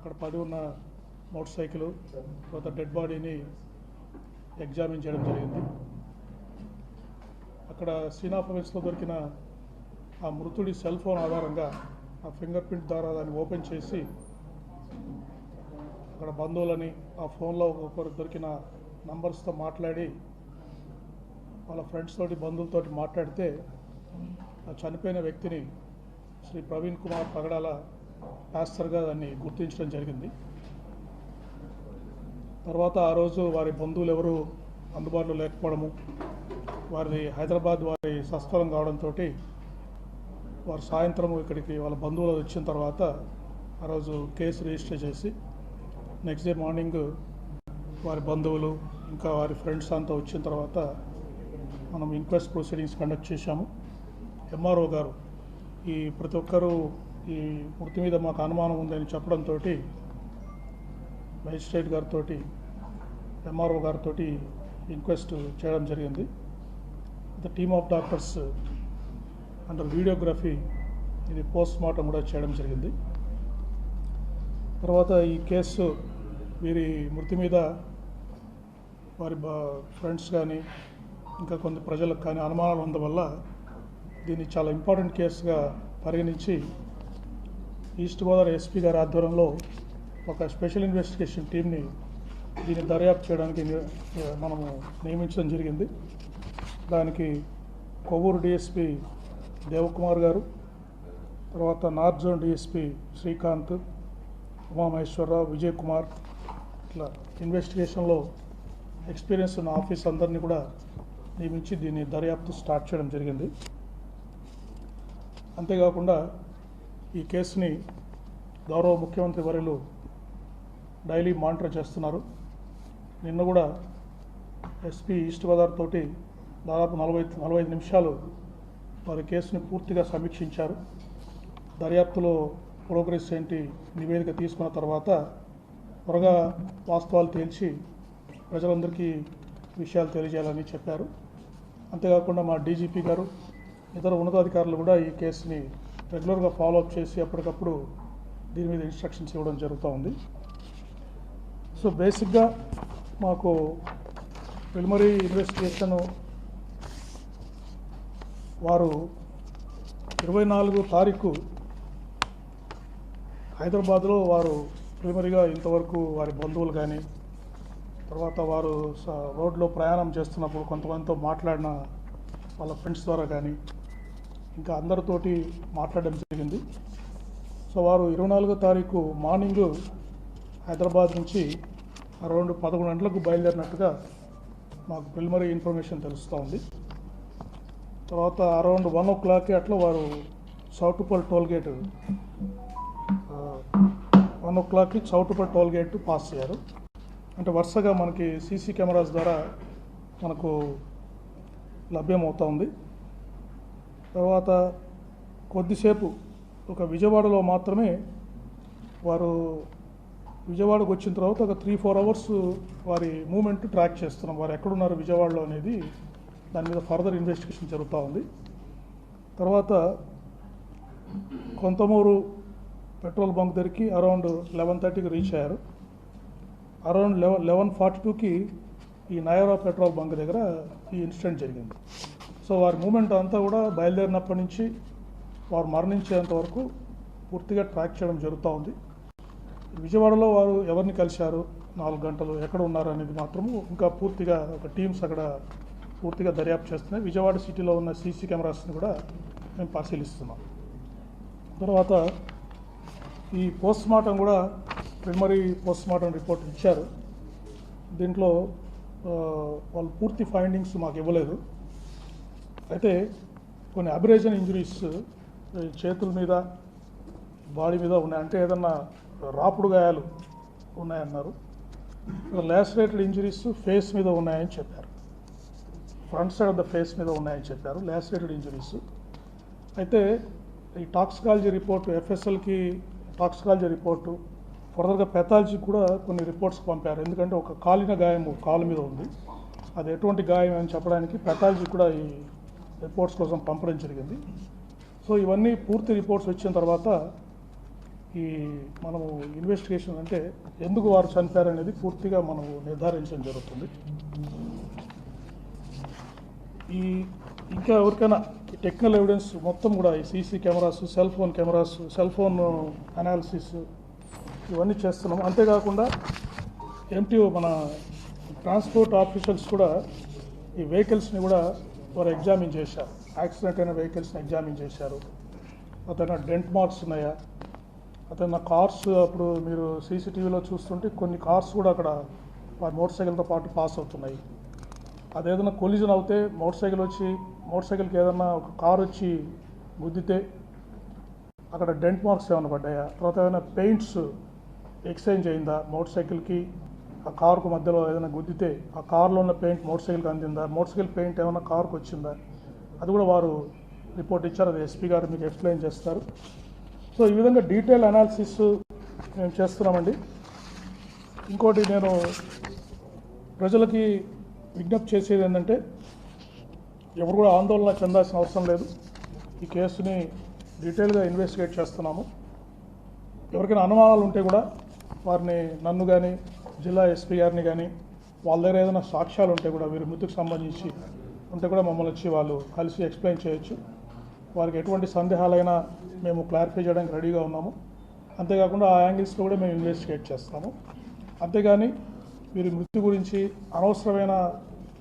అక్కడ పడి ఉన్న మోటార్ సైకిల్ తర్వాత డెడ్ బాడీని ఎగ్జామిన్ చేయడం జరిగింది. అక్కడ సీన్ ఆఫ్ ఎవిడెన్స్లో దొరికిన ఆ మృతుడి సెల్ ఫోన్ ఆధారంగా ఆ ఫింగర్ ప్రింట్ ద్వారా దాన్ని ఓపెన్ చేసి అక్కడ బంధువులని ఆ ఫోన్లో ఒకరు దొరికిన నంబర్స్తో మాట్లాడి వాళ్ళ ఫ్రెండ్స్ తోటి బంధువులతోటి మాట్లాడితే ఆ చనిపోయిన వ్యక్తిని శ్రీ ప్రవీణ్ కుమార్ పగడాల పాస్టర్గా దాన్ని గుర్తించడం జరిగింది. తర్వాత ఆ రోజు వారి బంధువులు ఎవరు అందుబాటులో లేకపోవడము, వారిది హైదరాబాద్ వారి స్వస్థలం కావడంతో వారు సాయంత్రం ఇక్కడికి వాళ్ళ బంధువులు వచ్చిన తర్వాత ఆ రోజు కేసు రిజిస్టర్ చేసి నెక్స్ట్ డే మార్నింగ్ వారి బంధువులు ఇంకా వారి ఫ్రెండ్స్ అంతా వచ్చిన తర్వాత మనం ఇంక్వెస్ట్ ప్రొసీడింగ్స్ కండక్ట్ చేశాము. ఎంఆర్ఓ గారు ఈ ప్రతి ఒక్కరూ ఈ మృతి మీద మాకు అనుమానం ఉందని చెప్పడంతో మేజిస్ట్రేట్ గారితో ఎంఆర్ఓ గారితో ఇంక్వెస్ట్ చేయడం జరిగింది. The team of doctors under videography ఇది పోస్ట్ మార్టం కూడా చేయడం జరిగింది. తర్వాత ఈ కేసు వీరి మృతి మీద వారి ఫ్రెండ్స్ కానీ ఇంకా కొంత ప్రజలకు కానీ అనుమానాలు ఉండడం వల్ల దీన్ని చాలా ఇంపార్టెంట్ కేసుగా పరిగణించి ఈస్ట్ గోదావరి ఎస్పీ గారి ఆధ్వర్యంలో ఒక స్పెషల్ ఇన్వెస్టిగేషన్ టీంని దీన్ని దర్యాప్తు చేయడానికి మనము నియమించడం జరిగింది. దానికి కొవ్వూరు డిఎస్పీ దేవకుమార్ గారు, తర్వాత north zone DSP Srikanth, Umamaheswararao, Vijay Kumar ఇట్లా ఇన్వెస్టిగేషన్లో ఎక్స్పీరియన్స్ ఉన్న ఆఫీస్ అందరినీ కూడా నియమించి దీన్ని దర్యాప్తు స్టార్ట్ చేయడం జరిగింది. అంతేకాకుండా ఈ కేసుని గౌరవ ముఖ్యమంత్రి వర్యులు డైలీ మానిటర్ చేస్తున్నారు. నిన్న కూడా ఎస్పీ ఈస్ట్ గోదావరి తోటి దాదాపు 45 నిమిషాలు వారి కేసుని పూర్తిగా సమీక్షించారు. దర్యాప్తులో ప్రోగ్రెస్ ఏంటి నివేదిక తీసుకున్న తర్వాత త్వరగా వాస్తవాలు తేల్చి ప్రజలందరికీ విషయాలు తెలియజేయాలని చెప్పారు. అంతేకాకుండా మా డీజీపీ గారు ఇతర ఉన్నతాధికారులు కూడా ఈ కేసుని రెగ్యులర్గా ఫాలోఅప్ చేసి అప్పటికప్పుడు దీని మీద ఇన్స్ట్రక్షన్స్ ఇవ్వడం జరుగుతూ ఉంది. సో బేసిక్గా మాకు ప్రిలిమినరీ ఇన్వెస్టిగేషన్ వారు 24 తారీఖు హైదరాబాద్లో వారు ప్రిలిమినరీగా ఇంతవరకు వారి బంధువులు కానీ తర్వాత వారు రోడ్లో ప్రయాణం చేస్తున్నప్పుడు కొంతమందితో మాట్లాడిన వాళ్ళ ఫ్రెండ్స్ ద్వారా కానీ ఇంకా అందరితోటి మాట్లాడడం జరిగింది. సో వారు 24వ తారీఖు మార్నింగ్ హైదరాబాద్ నుంచి అరౌండ్ 11 గంటలకు బయలుదేరినట్టుగా మాకు ప్రిలిమినరీ ఇన్ఫర్మేషన్ తెలుస్తూ ఉంది. తర్వాత అరౌండ్ 1 o'clock అట్లా వారు Choutuppal toll gate 1 o'clock Choutuppal toll gate pass అయ్యారు. అంటే వరుసగా మనకి సీసీ కెమెరాస్ ద్వారా మనకు లభ్యమవుతూ ఉంది. తర్వాత కొద్దిసేపు ఒక విజయవాడలో మాత్రమే వారు విజయవాడకు వచ్చిన తర్వాత ఒక 3-4 hours వారి మూమెంట్ ట్రాక్ చేస్తున్నాం. వారు ఎక్కడున్నారు విజయవాడలో అనేది దాని మీద ఫర్దర్ ఇన్వెస్టిగేషన్ జరుగుతూ ఉంది. తర్వాత కొంతమూరు పెట్రోల్ బంక్ దగ్గరికి అరౌండ్ 11:30కి రీచ్ అయ్యారు. అరౌండ్ 11:42కి ఈ నయారా పెట్రోల్ బంక్ దగ్గర ఈ ఇన్సిడెంట్ జరిగింది. సో వారి మూమెంట్ అంతా కూడా బయలుదేరినప్పటి నుంచి వారు మరణించేంత వరకు పూర్తిగా ట్రాక్ చేయడం జరుగుతూ ఉంది. విజయవాడలో వారు ఎవరిని కలిశారు, 4 గంటలు ఎక్కడ ఉన్నారు అనేది మాత్రము ఇంకా పూర్తిగా ఒక టీమ్స్ అక్కడ పూర్తిగా దర్యాప్తు చేస్తున్నాయి. విజయవాడ సిటీలో ఉన్న సీసీ కెమెరాస్ని కూడా మేము పరిశీలిస్తున్నాం. తర్వాత ఈ పోస్ట్ మార్టం కూడా ప్రిలిమినరీ పోస్ట్ మార్టం రిపోర్ట్ ఇచ్చారు. దీంట్లో వాళ్ళు పూర్తి ఫైండింగ్స్ మాకు ఇవ్వలేదు. అయితే కొన్ని అబ్రేజన్ ఇంజరీస్ చేతుల మీద బాడీ మీద ఉన్నాయి, అంటే ఏదన్నా రాపుడు గాయాలు ఉన్నాయన్నారు. లాసరేటెడ్ ఇంజరీస్ ఫేస్ మీద ఉన్నాయని చెప్పారు, front side of the face మీద ఉన్నాయని చెప్పారు లాసరేటెడ్ ఇంజరీస్. అయితే ఈ టాక్సికాలజీ రిపోర్టు ఎఫ్ఎస్ఎల్కి టాక్సికాలజీ రిపోర్టు ఫర్దర్గా పెథాలజీ కూడా కొన్ని రిపోర్ట్స్ పంపారు. ఎందుకంటే ఒక కాలిన గాయం కాలు మీద ఉంది, అది ఎటువంటి గాయం అని చెప్పడానికి పెథాలజీ కూడా ఈ రిపోర్ట్స్ కోసం పంపడం జరిగింది. సో ఇవన్నీ పూర్తి రిపోర్ట్స్ వచ్చిన తర్వాత ఈ మనము ఇన్వెస్టిగేషన్ అంటే ఎందుకు వారు చనిపోయారనేది పూర్తిగా మనము నిర్ధారించడం జరుగుతుంది. ఈ ఇంకా ఎవరికైనా టెక్నికల్ ఎవిడెన్స్ మొత్తం కూడా ఈ CC cameras, cell phone analysis ఇవన్నీ చేస్తున్నాం. అంతేకాకుండా ఎంటీఓ మన ట్రాన్స్పోర్ట్ ఆఫీసర్స్ కూడా ఈ వెహికల్స్ని కూడా వారు ఎగ్జామిన్ చేశారు. యాక్సిడెంట్ అయిన వెహికల్స్ని ఎగ్జామిన్ చేశారు. అతను డెంట్ మార్క్స్ ఉన్నాయా, అతను కార్స్ అప్పుడు మీరు సీసీటీవీలో చూస్తుంటే కొన్ని కార్స్ కూడా అక్కడ వారి మోటార్ సైకిల్తో పాటు పాస్ అవుతున్నాయి. అదేదైనా కొలిజన్ అవుతే మోటార్ సైకిల్కి ఏదైనా ఒక కార్ వచ్చి గుద్దితే అక్కడ డెంట్ మార్క్స్ ఏమైనా పడ్డాయా, తర్వాత ఏమైనా పెయింట్స్ ఎక్స్చేంజ్ అయిందా, మోటార్ సైకిల్కి ఆ కారుకు మధ్యలో ఏదైనా గుద్దితే ఆ కార్లో ఉన్న పెయింట్ మోటార్ సైకిల్కి అందిందా, మోటార్ సైకిల్ పెయింట్ ఏమైనా కారుకు వచ్చిందా, అది కూడా వారు రిపోర్ట్ ఇచ్చారు. అది ఎస్పీ గారు మీకు ఎక్స్ప్లెయిన్ చేస్తారు. సో ఈ విధంగా డీటెయిల్ అనాలిసిస్ మేము చేస్తున్నామండి. ఇంకోటి నేను ప్రజలకి విజ్ఞప్తి చేసేది ఏంటంటే ఎవరు కూడా ఆందోళన చెందాల్సిన అవసరం లేదు. ఈ కేసుని డీటెయిల్గా ఇన్వెస్టిగేట్ చేస్తున్నాము. ఎవరికైనా అనుమానాలు ఉంటే కూడా వారిని నన్ను కానీ జిల్లా ఎస్పీ గారిని కానీ వాళ్ళ దగ్గర ఏదైనా సాక్ష్యాలు ఉంటే కూడా వీరి మృతికి సంబంధించి ఉంటే కూడా మమ్మల్ని వచ్చి వాళ్ళు కలిసి ఎక్స్ప్లెయిన్ చేయొచ్చు. వారికి ఎటువంటి సందేహాలైనా మేము క్లారిఫై చేయడానికి రెడీగా ఉన్నాము. అంతేకాకుండా ఆ యాంగిల్స్లో కూడా మేము ఇన్వెస్టిగేట్ చేస్తాము. అంతేగాని వీరి మృతి గురించి అనవసరమైన